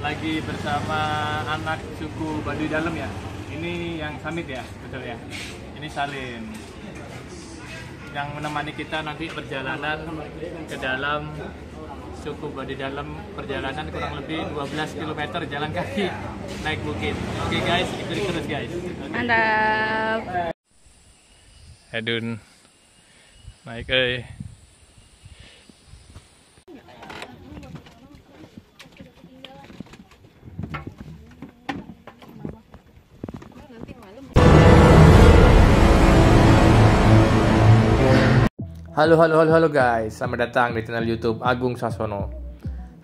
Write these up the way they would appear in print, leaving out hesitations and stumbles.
lagi bersama anak suku Baduy Dalam ya. Ini yang Samit ya, betul ya. Ini Salim yang menemani kita nanti perjalanan ke dalam suku Baduy Dalam, perjalanan kurang lebih 12 km jalan kaki naik bukit. Oke guys, ikuti terus guys. Mantap. Edun naik Halo guys, selamat datang di channel YouTube Agung Sasono.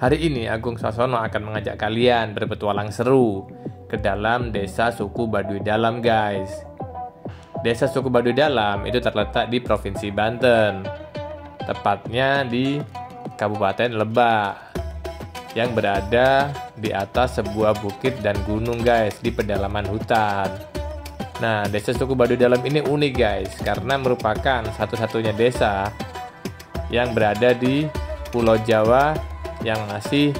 Hari ini Agung Sasono akan mengajak kalian berpetualang seru ke dalam desa suku Baduy Dalam guys. Desa suku Baduy Dalam itu terletak di Provinsi Banten, tepatnya di Kabupaten Lebak, yang berada di atas sebuah bukit dan gunung guys, di pedalaman hutan. Nah, desa suku Baduy Dalam ini unik guys, karena merupakan satu-satunya desa yang berada di Pulau Jawa yang masih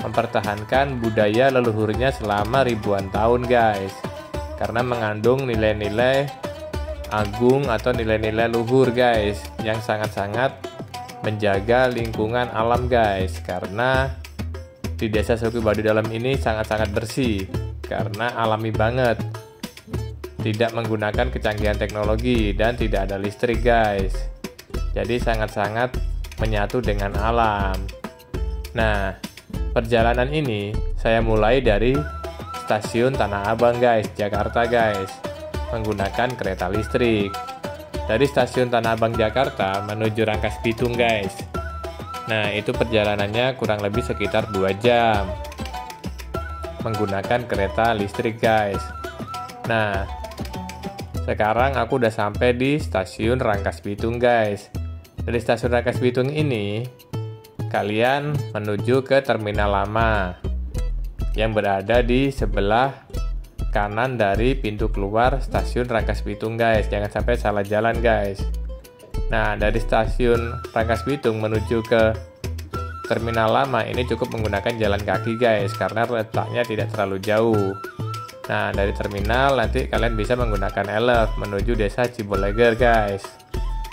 mempertahankan budaya leluhurnya selama ribuan tahun guys, karena mengandung nilai-nilai agung atau nilai-nilai luhur guys, yang sangat-sangat menjaga lingkungan alam guys, karena di desa suku Baduy Dalam ini sangat-sangat bersih, karena alami banget, tidak menggunakan kecanggihan teknologi dan tidak ada listrik guys. Jadi sangat-sangat menyatu dengan alam. Nah, perjalanan ini saya mulai dari stasiun Tanah Abang guys, Jakarta guys, menggunakan kereta listrik. Dari stasiun Tanah Abang Jakarta menuju Rangkas Bitung guys. Nah, itu perjalanannya kurang lebih sekitar 2 jam menggunakan kereta listrik guys. Nah, sekarang aku udah sampai di stasiun Rangkas Bitung guys. Dari stasiun Rangkas Bitung ini, kalian menuju ke terminal lama yang berada di sebelah kanan dari pintu keluar stasiun Rangkas Bitung guys. Jangan sampai salah jalan guys. Nah, dari stasiun Rangkas Bitung menuju ke terminal lama ini cukup menggunakan jalan kaki guys, karena letaknya tidak terlalu jauh. Nah, dari terminal nanti kalian bisa menggunakan elef menuju desa Ciboleger guys,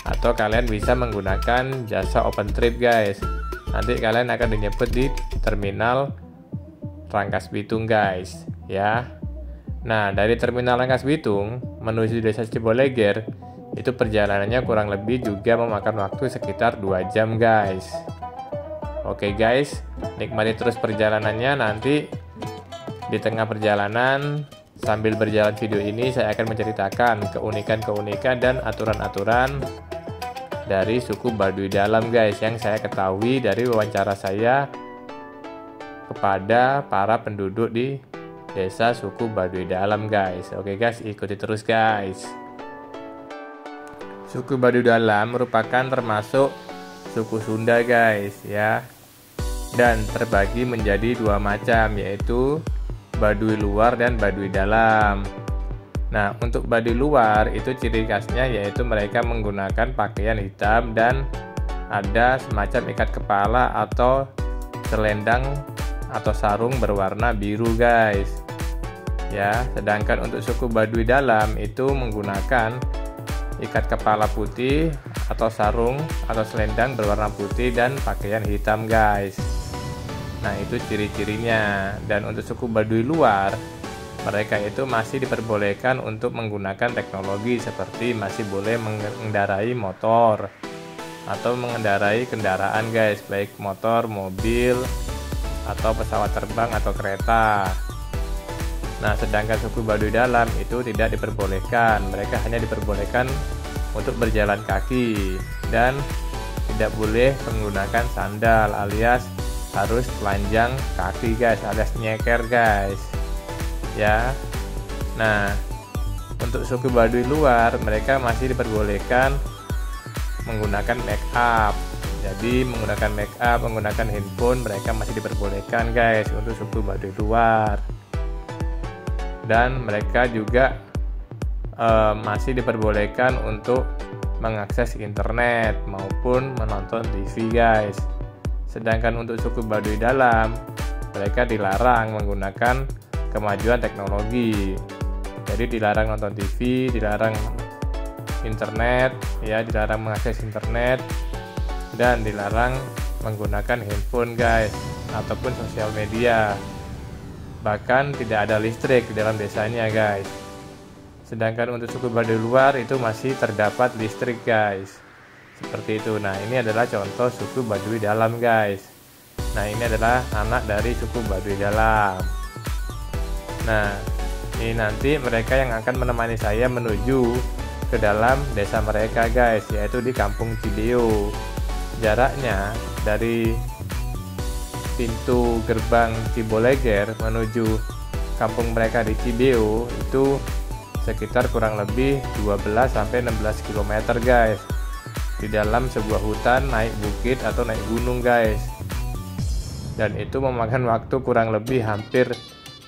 atau kalian bisa menggunakan jasa open trip guys. Nanti kalian akan dijemput di terminal Rangkas Bitung guys ya. Nah, dari terminal Rangkas Bitung menuju desa Ciboleger itu perjalanannya kurang lebih juga memakan waktu sekitar 2 jam guys. Oke guys, nikmati terus perjalanannya. Nanti di tengah perjalanan, sambil berjalan video ini, saya akan menceritakan keunikan-keunikan dan aturan-aturan dari suku Baduy Dalam guys, yang saya ketahui dari wawancara saya kepada para penduduk di desa suku Baduy Dalam guys. Oke guys, ikuti terus guys. Suku Baduy Dalam merupakan termasuk suku Sunda guys ya, dan terbagi menjadi 2 macam, yaitu Baduy luar dan Baduy dalam. Nah, untuk Baduy luar itu ciri khasnya yaitu mereka menggunakan pakaian hitam dan ada semacam ikat kepala atau selendang atau sarung berwarna biru guys. Ya, sedangkan untuk suku Baduy dalam itu menggunakan ikat kepala putih atau sarung atau selendang berwarna putih dan pakaian hitam guys. Nah, itu ciri-cirinya. Dan untuk suku Baduy luar, mereka itu masih diperbolehkan untuk menggunakan teknologi, seperti masih boleh mengendarai motor atau mengendarai kendaraan guys, baik motor, mobil, atau pesawat terbang atau kereta. Nah, sedangkan suku Baduy dalam itu tidak diperbolehkan. Mereka hanya diperbolehkan untuk berjalan kaki dan tidak boleh menggunakan sandal, alias harus telanjang kaki guys, alias nyeker guys ya. Nah, untuk suku Baduy luar, mereka masih diperbolehkan menggunakan make up. Jadi menggunakan make up, menggunakan handphone, mereka masih diperbolehkan guys untuk suku Baduy luar. Dan mereka juga masih diperbolehkan untuk mengakses internet maupun menonton TV guys. Sedangkan untuk suku Baduy dalam, mereka dilarang menggunakan kemajuan teknologi. Jadi dilarang nonton TV, dilarang internet, ya, dilarang mengakses internet, dan dilarang menggunakan handphone guys, ataupun sosial media. Bahkan tidak ada listrik di dalam desanya guys. Sedangkan untuk suku Baduy luar itu masih terdapat listrik guys. Seperti itu. Nah, ini adalah contoh suku Baduy dalam guys. Nah, ini adalah anak dari suku Baduy dalam. Nah, ini nanti mereka yang akan menemani saya menuju ke dalam desa mereka guys, yaitu di Kampung Cibeo. Jaraknya dari pintu gerbang Ciboleger menuju kampung mereka di Cibeo itu sekitar kurang lebih 12-16 km guys, di dalam sebuah hutan naik bukit atau naik gunung guys, dan itu memakan waktu kurang lebih hampir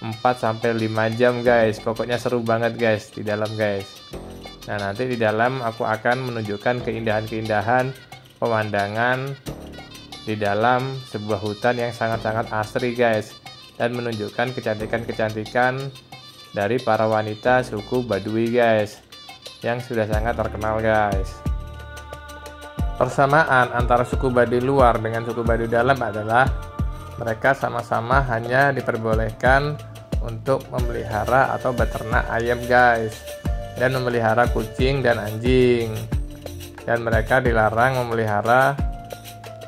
4-5 jam guys. Pokoknya seru banget guys di dalam guys. Nah, nanti di dalam aku akan menunjukkan keindahan-keindahan pemandangan di dalam sebuah hutan yang sangat-sangat asri guys, dan menunjukkan kecantikan-kecantikan dari para wanita suku Baduy guys, yang sudah sangat terkenal guys. Persamaan antara suku Baduy luar dengan suku Baduy dalam adalah mereka sama-sama hanya diperbolehkan untuk memelihara atau beternak ayam guys, dan memelihara kucing dan anjing, dan mereka dilarang memelihara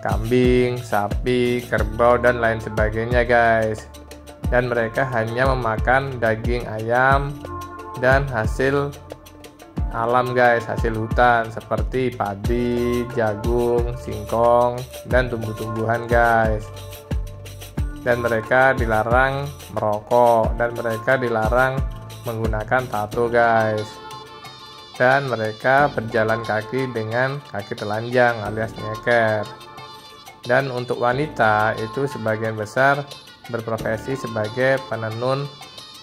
kambing, sapi, kerbau, dan lain sebagainya guys. Dan mereka hanya memakan daging ayam dan hasil alam guys, hasil hutan seperti padi, jagung, singkong, dan tumbuh-tumbuhan guys. Dan mereka dilarang merokok, dan mereka dilarang menggunakan tato guys. Dan mereka berjalan kaki dengan kaki telanjang alias nyeker. Dan untuk wanita itu sebagian besar berprofesi sebagai penenun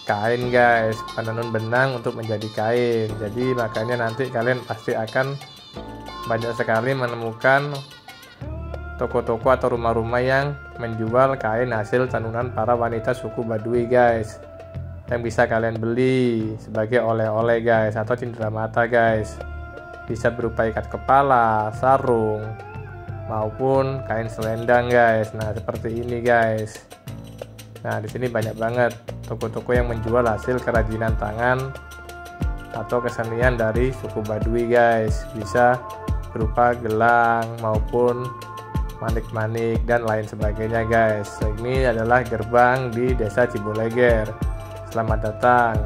kain guys, penenun benang untuk menjadi kain. Jadi makanya nanti kalian pasti akan banyak sekali menemukan toko-toko atau rumah-rumah yang menjual kain hasil tenunan para wanita suku Baduy guys, yang bisa kalian beli sebagai oleh-oleh guys, atau cenderamata guys. Bisa berupa ikat kepala, sarung, maupun kain selendang guys. Nah, seperti ini guys. Nah, di sini banyak banget toko-toko yang menjual hasil kerajinan tangan atau kesenian dari suku Baduy guys. Bisa berupa gelang maupun manik-manik dan lain sebagainya guys. Ini adalah gerbang di Desa Ciboleger. Selamat datang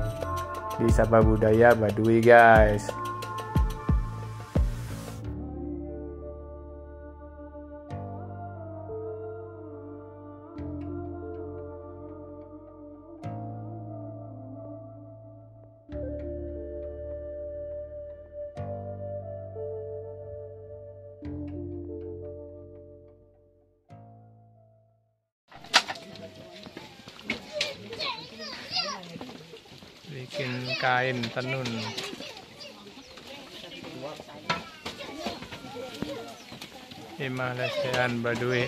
di Sabah Budaya Baduy guys. Bikin kain tenun. Himalasian Baduy.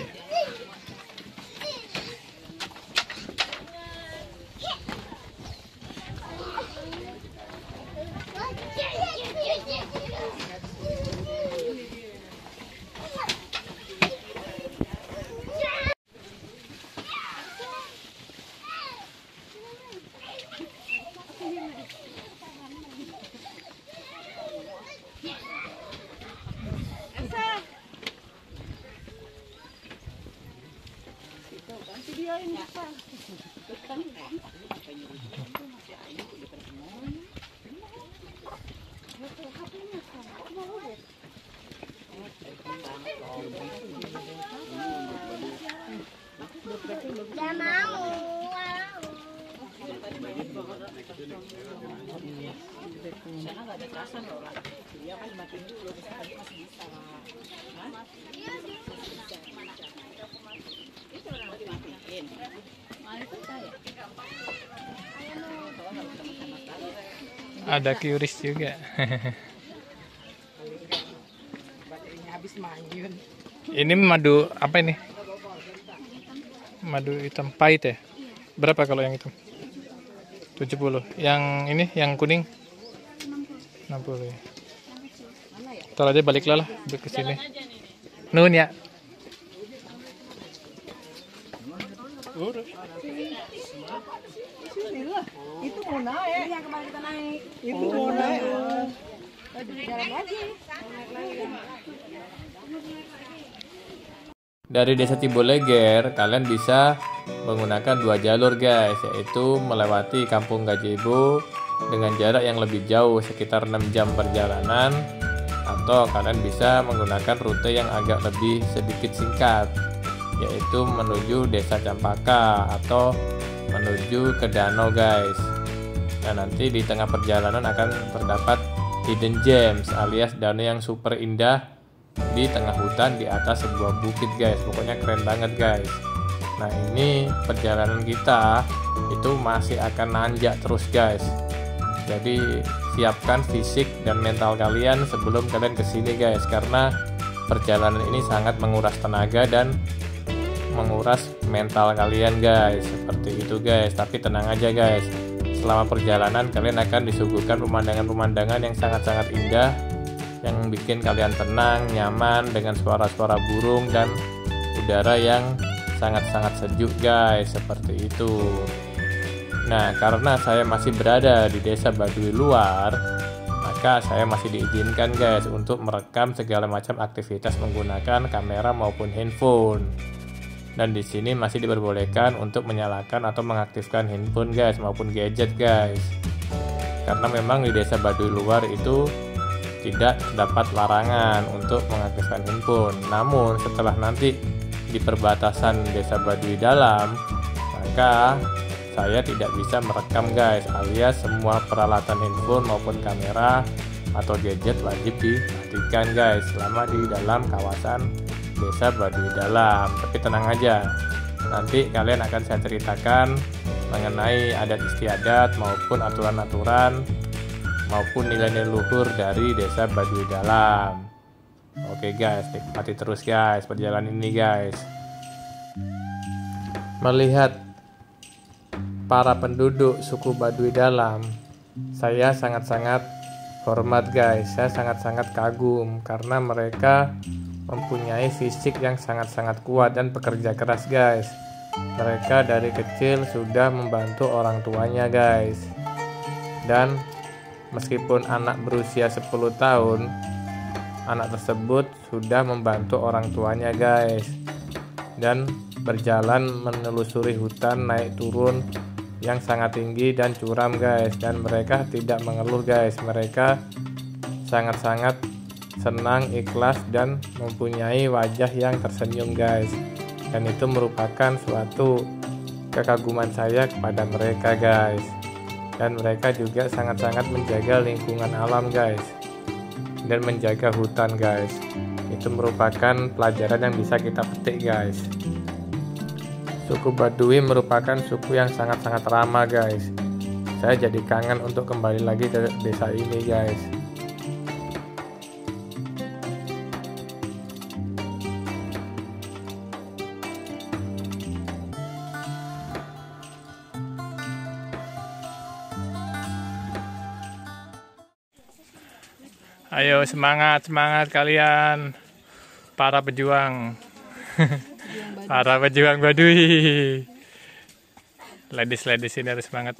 Ada QRIS juga. Ini madu apa ini? madu hitam pahit ya? Berapa kalau yang hitam? 70. Yang ini, yang kuning? 60 ya. Ntar aja baliklah lah ke sini. Nun ya. Itu mau naik. Yang kemarin kita naik. Itu mau naik. Jalan lagi. Dari Desa Ciboleger, kalian bisa menggunakan 2 jalur guys, yaitu melewati Kampung Gajebo dengan jarak yang lebih jauh sekitar 6 jam perjalanan, atau kalian bisa menggunakan rute yang agak lebih sedikit singkat, yaitu menuju Desa Campaka atau menuju ke danau guys. Nah, nanti di tengah perjalanan akan terdapat hidden gems alias danau yang super indah di tengah hutan di atas sebuah bukit guys. Pokoknya keren banget guys. Nah, ini perjalanan kita itu masih akan nanjak terus guys. Jadi siapkan fisik dan mental kalian sebelum kalian kesini guys, karena perjalanan ini sangat menguras tenaga dan menguras mental kalian guys. Seperti itu guys. Tapi tenang aja guys, selama perjalanan kalian akan disuguhkan pemandangan-pemandangan yang sangat-sangat indah, yang bikin kalian tenang, nyaman dengan suara-suara burung dan udara yang sangat-sangat sejuk guys, seperti itu. Nah, karena saya masih berada di Desa Baduy Luar, maka saya masih diizinkan guys untuk merekam segala macam aktivitas menggunakan kamera maupun handphone. Dan di sini masih diperbolehkan untuk menyalakan atau mengaktifkan handphone guys maupun gadget guys. Karena memang di Desa Baduy Luar itu tidak dapat larangan untuk mengaktifkan handphone. Namun setelah nanti di perbatasan Desa Baduy Dalam, maka saya tidak bisa merekam guys, alias semua peralatan handphone maupun kamera atau gadget wajib dimatikan guys selama di dalam kawasan Desa Baduy Dalam. Tapi tenang aja, nanti kalian akan saya ceritakan mengenai adat istiadat maupun aturan-aturan maupun nilai-nilai luhur dari Desa Baduy Dalam. Oke guys, nikmati terus guys perjalanan ini guys. Melihat para penduduk suku Baduy Dalam, saya sangat-sangat hormat guys. Saya sangat-sangat kagum karena mereka mempunyai fisik yang sangat-sangat kuat dan pekerja keras guys. Mereka dari kecil sudah membantu orang tuanya guys. Dan meskipun anak berusia 10 tahun, anak tersebut sudah membantu orang tuanya guys, dan berjalan menelusuri hutan naik turun yang sangat tinggi dan curam guys. Dan mereka tidak mengeluh guys, mereka sangat-sangat senang, ikhlas, dan mempunyai wajah yang tersenyum guys. Dan itu merupakan suatu kekaguman saya kepada mereka guys. Dan mereka juga sangat-sangat menjaga lingkungan alam guys, dan menjaga hutan guys. Itu merupakan pelajaran yang bisa kita petik guys. Suku Baduy merupakan suku yang sangat-sangat ramah guys. Saya jadi kangen untuk kembali lagi ke desa ini guys. Ayo semangat kalian para pejuang. Para pejuang Baduy. Ladies ini harus semangat.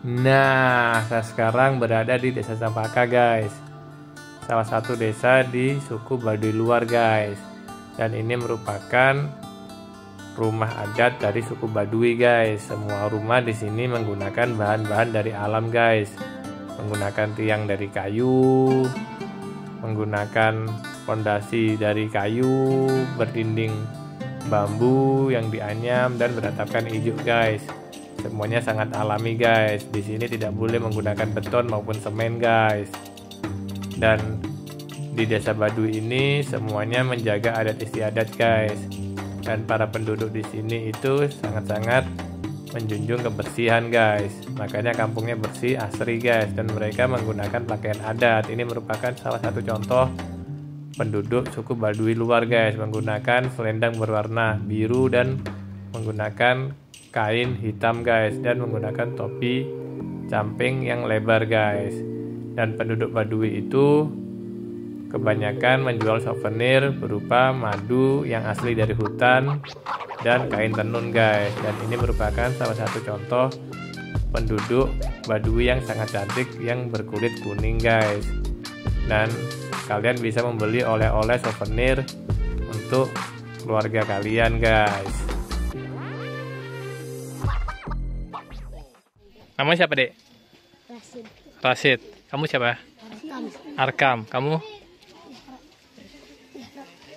Nah, saya sekarang berada di Desa Campaka guys, salah satu desa di suku Baduy Luar guys. Dan ini merupakan rumah adat dari suku Baduy guys. Semua rumah di sini menggunakan bahan-bahan dari alam guys, menggunakan tiang dari kayu, menggunakan fondasi dari kayu, berdinding bambu yang dianyam dan beratapkan ijuk guys. Semuanya sangat alami guys. Di sini tidak boleh menggunakan beton maupun semen guys. Dan di Desa Baduy ini semuanya menjaga adat istiadat guys. Dan para penduduk di sini itu sangat-sangat menjunjung kebersihan guys. Makanya kampungnya bersih, asri guys, dan mereka menggunakan pakaian adat. Ini merupakan salah satu contoh penduduk suku Baduy luar guys, menggunakan selendang berwarna biru dan menggunakan kain hitam guys, dan menggunakan topi camping yang lebar guys. Dan penduduk Baduy itu kebanyakan menjual souvenir berupa madu yang asli dari hutan dan kain tenun guys. Dan ini merupakan salah satu contoh penduduk Baduy yang sangat cantik yang berkulit kuning guys. Dan kalian bisa membeli oleh-oleh souvenir untuk keluarga kalian guys. Kamu siapa, Dek? Rasid. Rasid. Kamu siapa? Arkam. Kamu?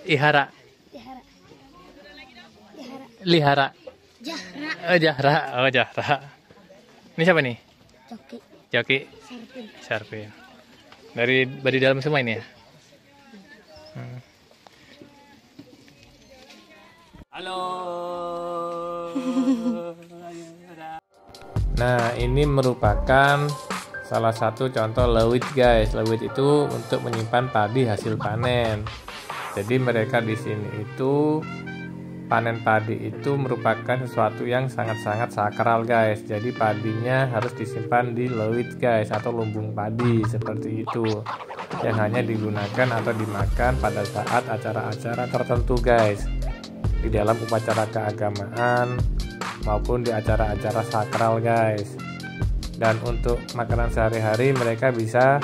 Ihara. Lihara. Jahra. Oh, Jahra. Ini siapa nih? Coki. Joki. Sarpin. Sarpin. Dari Baduy dalam semua ini ya? Halo. Nah, ini merupakan salah satu contoh lewit guys. Lewit itu untuk menyimpan padi hasil panen. Jadi mereka di sini itu panen padi itu merupakan sesuatu yang sangat-sangat sakral guys. Jadi padinya harus disimpan di lewit guys, atau lumbung padi seperti itu, yang hanya digunakan atau dimakan pada saat acara-acara tertentu guys, di dalam upacara keagamaan maupun di acara-acara sakral guys. Dan untuk makanan sehari-hari mereka bisa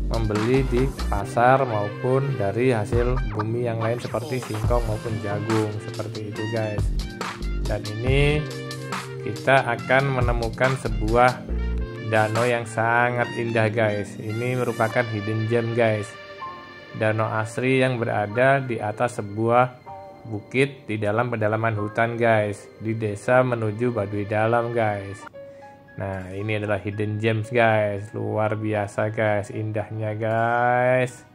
membeli di pasar maupun dari hasil bumi yang lain seperti singkong maupun jagung seperti itu guys. Dan ini kita akan menemukan sebuah danau yang sangat indah guys. Ini merupakan hidden gem guys, danau asri yang berada di atas sebuah bukit di dalam pedalaman hutan guys, di desa menuju Baduy Dalam guys. Nah, ini adalah hidden gems guys, luar biasa guys, indahnya guys.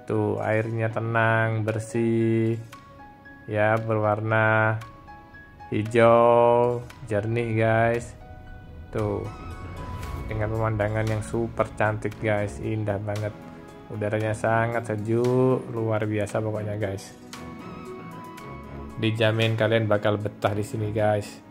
Tuh, airnya tenang, bersih, ya, berwarna hijau, jernih guys. Tuh, dengan pemandangan yang super cantik guys, indah banget. Udaranya sangat sejuk, luar biasa pokoknya guys. Dijamin kalian bakal betah di sini guys.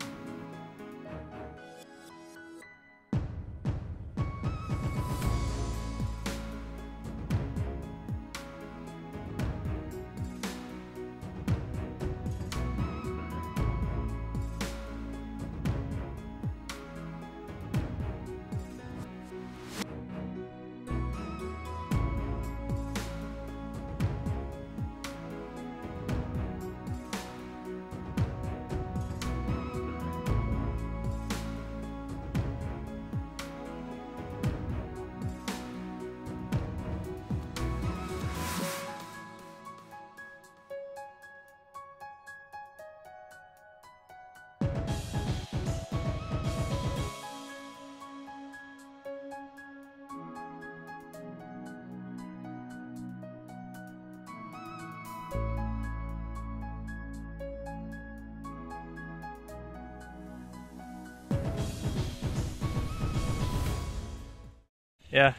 Ya.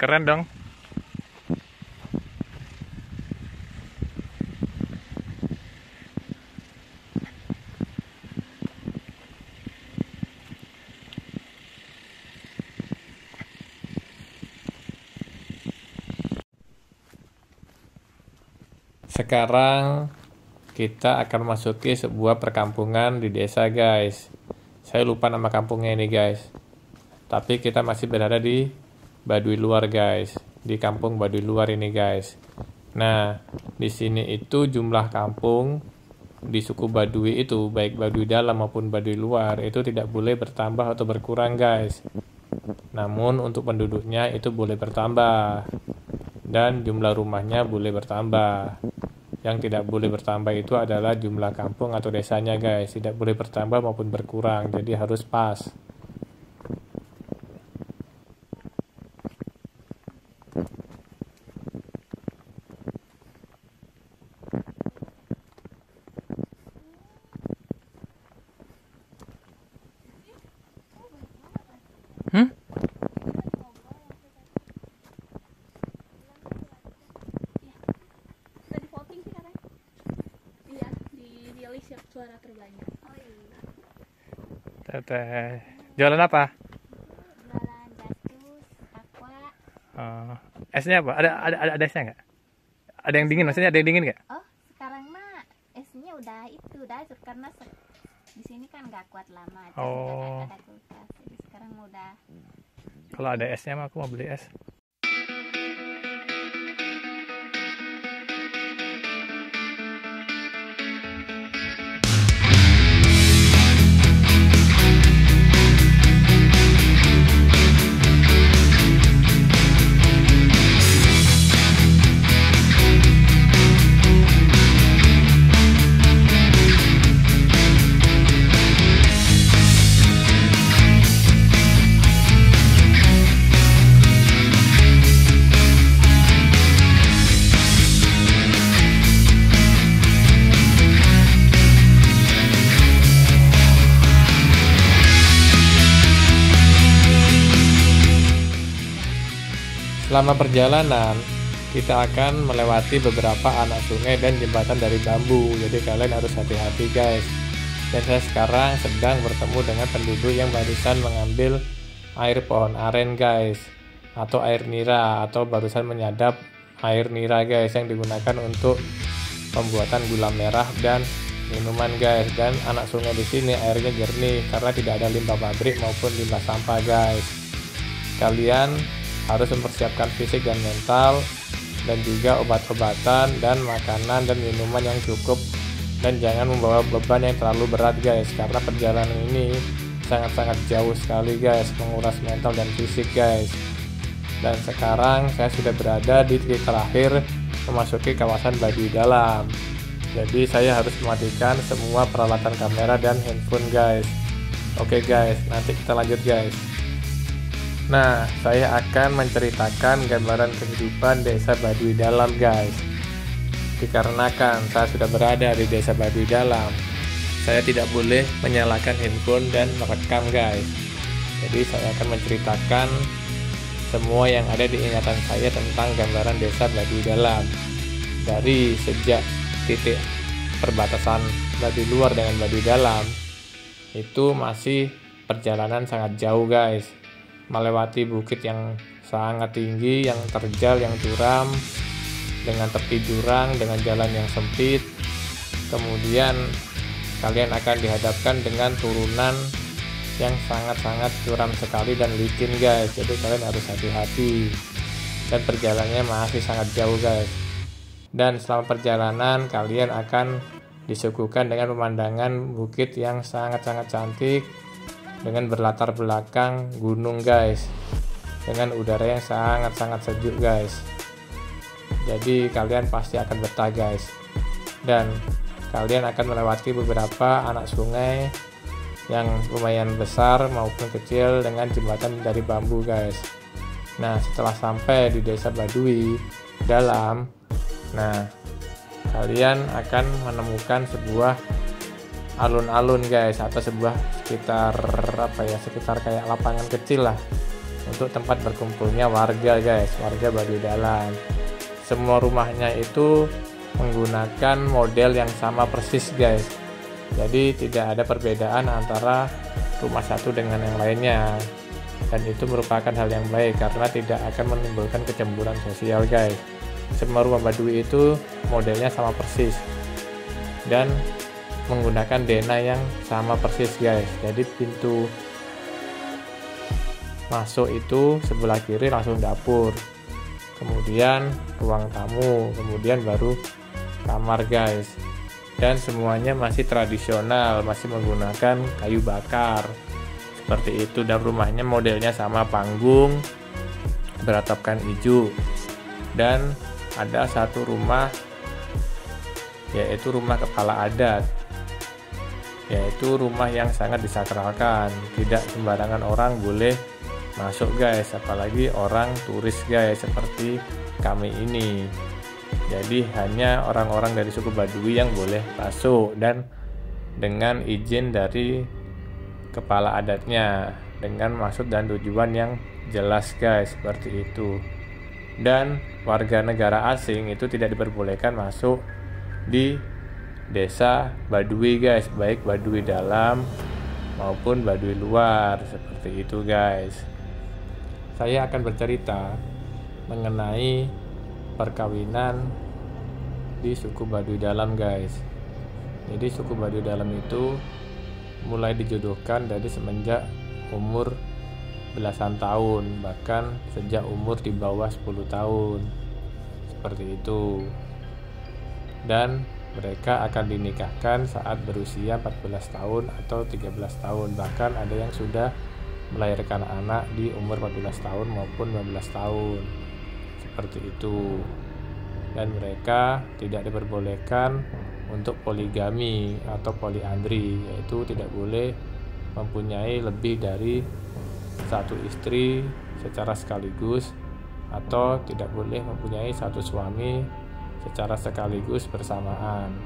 Keren dong. Sekarang kita akan masuki sebuah perkampungan di desa guys. Saya lupa nama kampungnya ini guys. Tapi kita masih berada di Baduy luar guys, di kampung Baduy luar ini guys. Nah, di sini itu jumlah kampung di suku Baduy itu, baik Baduy dalam maupun Baduy luar, itu tidak boleh bertambah atau berkurang guys. Namun untuk penduduknya itu boleh bertambah dan jumlah rumahnya boleh bertambah. Yang tidak boleh bertambah itu adalah jumlah kampung atau desanya guys, tidak boleh bertambah maupun berkurang, jadi harus pas. Tadi voting sih katanya. Iya, dipilih suara terbanyak. Oh iya. Teteh. Jualan apa? Jualan datus, aqua. Esnya apa? Ada esnya nggak? Ada yang dingin, maksudnya ada yang dingin nggak? Oh, sekarang mah esnya udah karena di sini kan nggak kuat lama. Jadi Oh. ada kulkas. Jadi sekarang udah. Kalau ada esnya mah aku mau beli es. Selama perjalanan, kita akan melewati beberapa anak sungai dan jembatan dari bambu. Jadi kalian harus hati-hati guys. Dan saya sekarang sedang bertemu dengan penduduk yang barusan mengambil air pohon aren guys, atau air nira, atau barusan menyadap air nira guys, yang digunakan untuk pembuatan gula merah dan minuman guys. Dan anak sungai di sini airnya jernih karena tidak ada limbah pabrik maupun limbah sampah guys. Kalian harus mempersiapkan fisik dan mental, dan juga obat-obatan dan makanan dan minuman yang cukup, dan jangan membawa beban yang terlalu berat guys, karena perjalanan ini sangat-sangat jauh sekali guys, menguras mental dan fisik guys. Dan sekarang saya sudah berada di titik terakhir memasuki kawasan Baduy Dalam, jadi saya harus mematikan semua peralatan kamera dan handphone guys. Oke guys, nanti kita lanjut guys. Nah, saya akan menceritakan gambaran kehidupan desa Baduy Dalam guys. Dikarenakan saya sudah berada di desa Baduy Dalam, saya tidak boleh menyalakan handphone dan merekam guys. Jadi saya akan menceritakan semua yang ada di ingatan saya tentang gambaran desa Baduy Dalam, dari sejak titik perbatasan Baduy Luar dengan Baduy Dalam. Itu masih perjalanan sangat jauh guys, melewati bukit yang sangat tinggi, yang terjal, yang curam, dengan tepi jurang, dengan jalan yang sempit. Kemudian kalian akan dihadapkan dengan turunan yang sangat-sangat curam sekali dan licin guys, jadi kalian harus hati-hati, dan perjalanannya masih sangat jauh guys. Dan selama perjalanan kalian akan disuguhkan dengan pemandangan bukit yang sangat-sangat cantik, dengan berlatar belakang gunung guys, dengan udara yang sangat-sangat sejuk guys. Jadi kalian pasti akan betah guys. Dan kalian akan melewati beberapa anak sungai yang lumayan besar maupun kecil dengan jembatan dari bambu guys. Nah, setelah sampai di desa Baduy Dalam, nah kalian akan menemukan sebuah alun-alun guys, atau sebuah sekitar kayak lapangan kecil lah untuk tempat berkumpulnya warga guys, warga Baduy Dalam. Semua rumahnya itu menggunakan model yang sama persis guys, jadi tidak ada perbedaan antara rumah satu dengan yang lainnya, dan itu merupakan hal yang baik karena tidak akan menimbulkan kecemburuan sosial guys. Semua rumah Baduy itu modelnya sama persis dan menggunakan denah yang sama persis guys. Jadi pintu masuk itu sebelah kiri langsung dapur, kemudian ruang tamu, kemudian baru kamar guys. Dan semuanya masih tradisional, masih menggunakan kayu bakar seperti itu. Dan rumahnya modelnya sama, panggung beratapkan hijau. Dan ada satu rumah, yaitu rumah kepala adat, yaitu rumah yang sangat disakralkan. Tidak sembarangan orang boleh masuk guys, apalagi orang turis guys seperti kami ini. Jadi hanya orang-orang dari suku Baduy yang boleh masuk, dan dengan izin dari kepala adatnya, dengan maksud dan tujuan yang jelas guys, seperti itu. Dan warga negara asing itu tidak diperbolehkan masuk di desa Baduy guys, baik Baduy dalam maupun Baduy luar, seperti itu guys. Saya akan bercerita mengenai perkawinan di suku Baduy dalam guys. Jadi suku Baduy dalam itu mulai dijodohkan dari semenjak umur belasan tahun, bahkan sejak umur di bawah 10 tahun, seperti itu. Dan mereka akan dinikahkan saat berusia 14 tahun atau 13 tahun, bahkan ada yang sudah melahirkan anak di umur 14 tahun maupun 15 tahun, seperti itu. Dan mereka tidak diperbolehkan untuk poligami atau poliandri, yaitu tidak boleh mempunyai lebih dari satu istri secara sekaligus, atau tidak boleh mempunyai satu suami secara sekaligus bersamaan.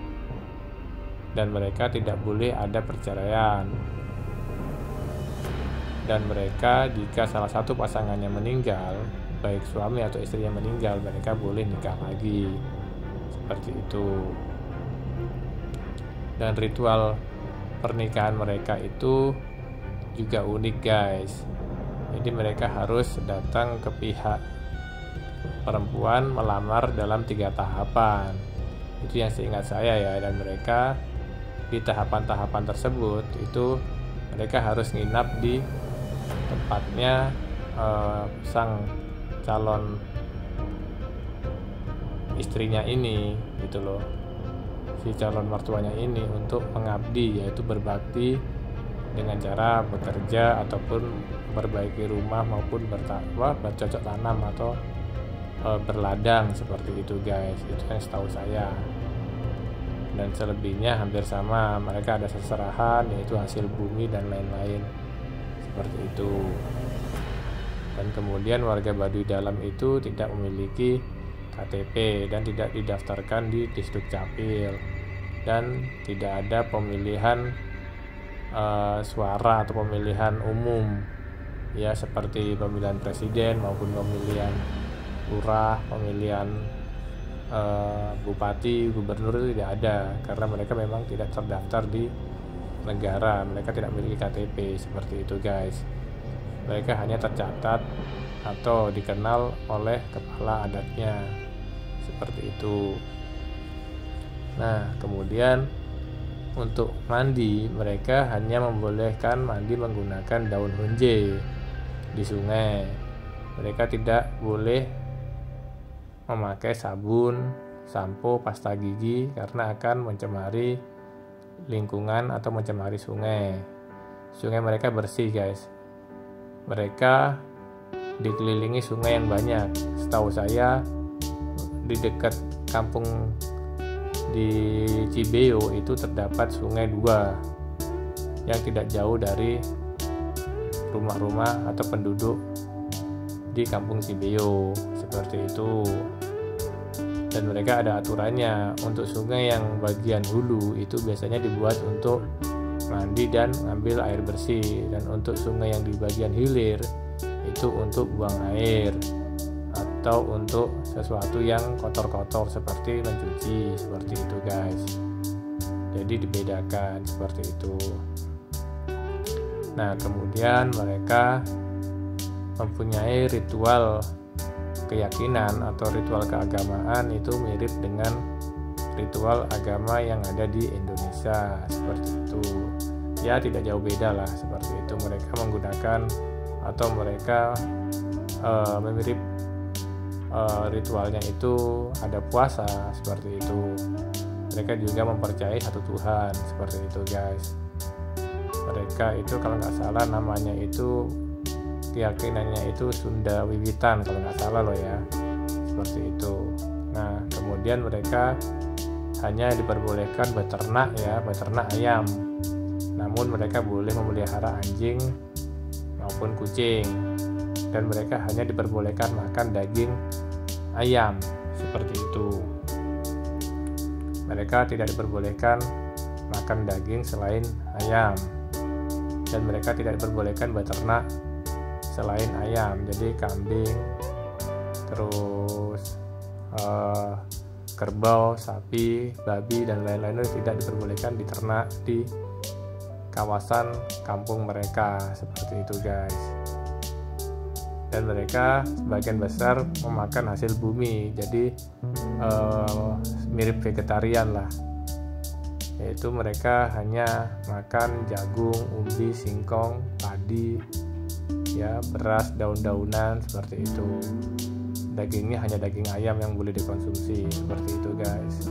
Dan mereka tidak boleh ada perceraian. Dan mereka jika salah satu pasangannya meninggal, baik suami atau istri yang meninggal, mereka boleh nikah lagi, seperti itu. Dan ritual pernikahan mereka itu juga unik guys. Jadi mereka harus datang ke pihak perempuan melamar dalam 3 tahapan. Itu yang seingat saya ya. Dan mereka di tahapan-tahapan tersebut itu mereka harus nginap di tempatnya sang calon istrinya ini, gitu loh, si calon mertuanya ini, untuk mengabdi, yaitu berbakti dengan cara bekerja ataupun memperbaiki rumah maupun bercocok tanam atau berladang, seperti itu guys. Itu yang setahu saya. Dan selebihnya hampir sama, mereka ada seserahan, yaitu hasil bumi dan lain-lain, seperti itu. Dan kemudian warga Baduy dalam itu tidak memiliki KTP dan tidak didaftarkan di Disduk Capil, dan tidak ada pemilihan suara atau pemilihan umum ya, seperti pemilihan presiden maupun pemilihan lurah, pemilihan bupati, gubernur, itu tidak ada, karena mereka memang tidak terdaftar di negara, mereka tidak memiliki KTP, seperti itu guys. Mereka hanya tercatat atau dikenal oleh kepala adatnya, seperti itu. Nah, kemudian untuk mandi, mereka hanya membolehkan mandi menggunakan daun honje di sungai. Mereka tidak boleh memakai sabun, sampo, pasta gigi, karena akan mencemari lingkungan atau mencemari sungai. Sungai mereka bersih guys. Mereka dikelilingi sungai yang banyak. Setahu saya di dekat kampung di Cibeo itu terdapat sungai 2 yang tidak jauh dari rumah-rumah atau penduduk di kampung Cibeo, seperti itu. Dan mereka ada aturannya. Untuk sungai yang bagian hulu itu biasanya dibuat untuk mandi dan ngambil air bersih, dan untuk sungai yang di bagian hilir itu untuk buang air atau untuk sesuatu yang kotor-kotor seperti mencuci, seperti itu guys. Jadi dibedakan seperti itu. Nah, kemudian mereka mempunyai ritual keyakinan atau ritual keagamaan itu mirip dengan ritual agama yang ada di Indonesia, seperti itu. Ya, tidak jauh beda lah, seperti itu. Mereka menggunakan atau mereka mirip ritualnya itu ada puasa, seperti itu. Mereka juga mempercayai satu Tuhan, seperti itu guys. Mereka itu kalau nggak salah namanya itu, keyakinannya itu Sunda Wiwitan kalau nggak salah loh ya, seperti itu. Nah kemudian mereka hanya diperbolehkan beternak ya, beternak ayam, namun mereka boleh memelihara anjing maupun kucing, dan mereka hanya diperbolehkan makan daging ayam, seperti itu. Mereka tidak diperbolehkan makan daging selain ayam, dan mereka tidak diperbolehkan beternak selain ayam, jadi kambing, terus kerbau, sapi, babi, dan lain-lain itu tidak diperbolehkan diternak di kawasan kampung mereka, seperti itu guys. Dan mereka sebagian besar memakan hasil bumi, jadi mirip vegetarian lah, yaitu mereka hanya makan jagung, umbi, singkong, padi, ya, beras, daun-daunan, seperti itu. Dagingnya hanya daging ayam yang boleh dikonsumsi, seperti itu guys.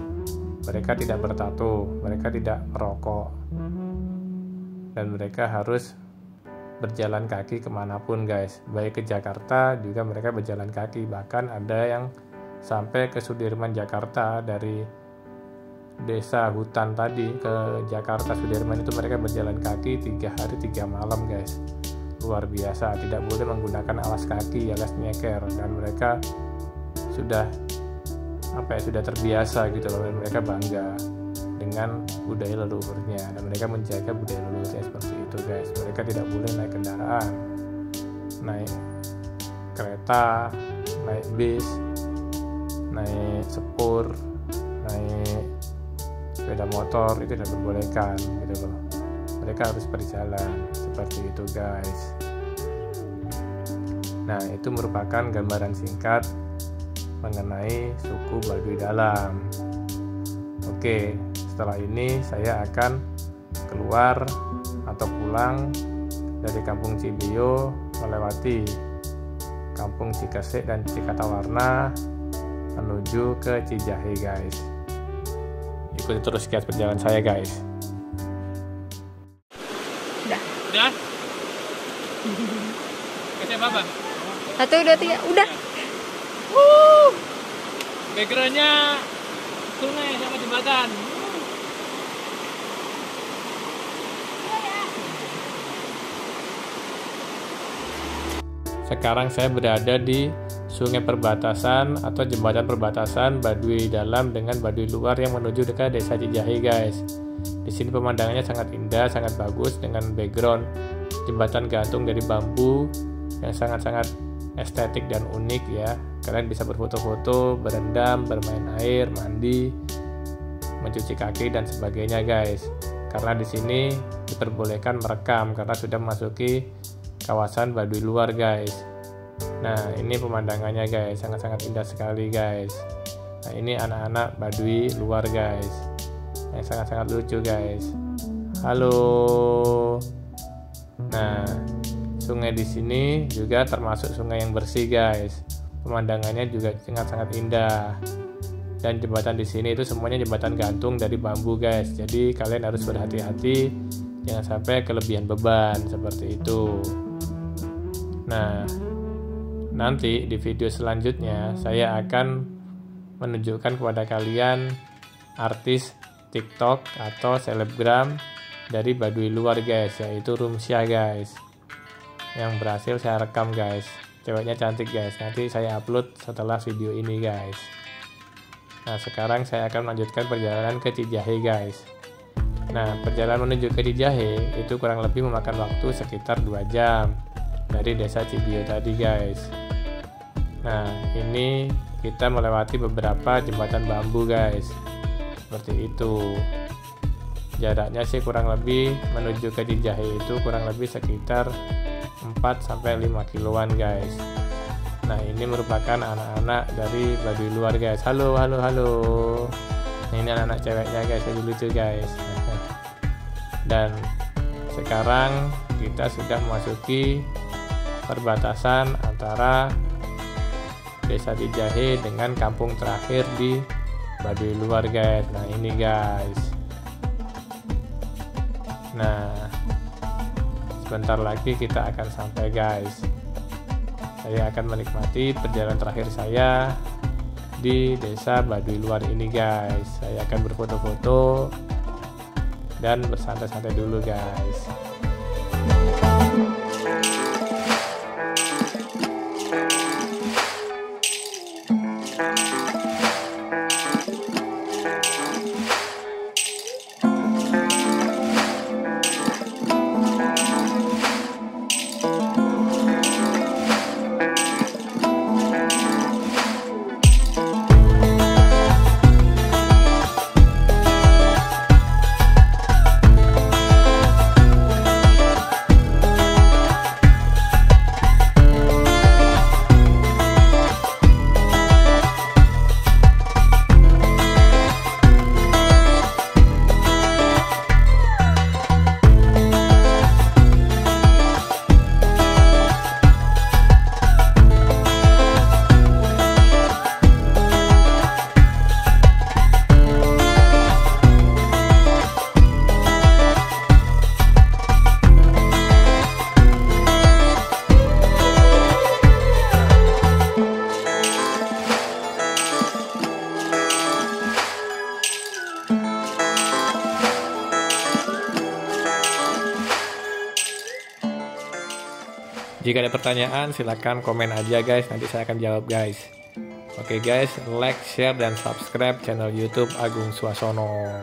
Mereka tidak bertato, mereka tidak merokok, dan mereka harus berjalan kaki kemanapun guys, baik ke Jakarta juga mereka berjalan kaki. Bahkan ada yang sampai ke Sudirman Jakarta, dari desa hutan tadi ke Jakarta Sudirman itu mereka berjalan kaki 3 hari 3 malam guys. Luar biasa, tidak boleh menggunakan alas kaki alias nyeker, dan mereka sudah sudah terbiasa gitu loh, dan mereka bangga dengan budaya leluhurnya, dan mereka menjaga budaya leluhurnya seperti itu guys. Mereka tidak boleh naik kendaraan, naik kereta, naik bis, naik sepur, naik sepeda motor, itu tidak diperbolehkan gitu loh. Mereka harus berjalan, seperti itu guys. Nah itu merupakan gambaran singkat mengenai suku Baduy Dalam. Oke, setelah ini saya akan keluar atau pulang dari Kampung Cibiyo melewati Kampung Cikesik dan Cikatawarna menuju ke Cijahe guys. Ikuti terus guys perjalanan saya guys. Udah? Kasih apa? 1, 2, 3, udah. Backgroundnya sungai sama jembatan. Sekarang saya berada di sungai perbatasan atau jembatan perbatasan Baduy Dalam dengan Baduy Luar yang menuju dekat desa Cijahe guys. Di sini pemandangannya sangat indah, sangat bagus dengan background jembatan gantung dari bambu yang sangat-sangat estetik dan unik ya. Kalian bisa berfoto-foto, berendam, bermain air, mandi, mencuci kaki dan sebagainya guys. Karena di sini diperbolehkan merekam karena sudah memasuki kawasan Baduy Luar guys. Nah ini pemandangannya guys, sangat-sangat indah sekali guys. Nah ini anak-anak Baduy Luar guys, yang sangat-sangat lucu guys. Halo. Nah sungai di sini juga termasuk sungai yang bersih guys. Pemandangannya juga sangat-sangat indah. Dan jembatan di sini itu semuanya jembatan gantung dari bambu guys. Jadi kalian harus berhati-hati, jangan sampai kelebihan beban seperti itu. Nah, nanti di video selanjutnya saya akan menunjukkan kepada kalian artis TikTok atau selebgram dari Baduy Luar guys, yaitu Rumsyah guys, yang berhasil saya rekam guys. Ceweknya cantik guys, nanti saya upload setelah video ini guys. Nah sekarang saya akan melanjutkan perjalanan ke Cijahe guys. Nah perjalanan menuju ke Cijahe itu kurang lebih memakan waktu sekitar 2 jam dari desa Cibiyo tadi guys. Nah ini kita melewati beberapa jembatan bambu guys, seperti itu. Jaraknya sih kurang lebih menuju ke Cijahe itu kurang lebih sekitar 4-5 kiloan guys. Nah ini merupakan anak-anak dari Baduy Luar guys. Halo. Nah, ini anak-anak ceweknya guys, lucu guys. Dan sekarang kita sudah memasuki perbatasan antara desa Cijahe dengan kampung terakhir di Baduy Luar guys. Nah ini guys. Nah Sebentar lagi kita akan sampai guys. Saya akan menikmati perjalanan terakhir saya di desa Baduy Luar ini guys. Saya akan berfoto-foto dan bersantai-santai dulu guys. Jika ada pertanyaan silahkan komen aja guys, nanti saya akan jawab guys. Oke guys, like, share, dan subscribe channel YouTube Agung Swasono.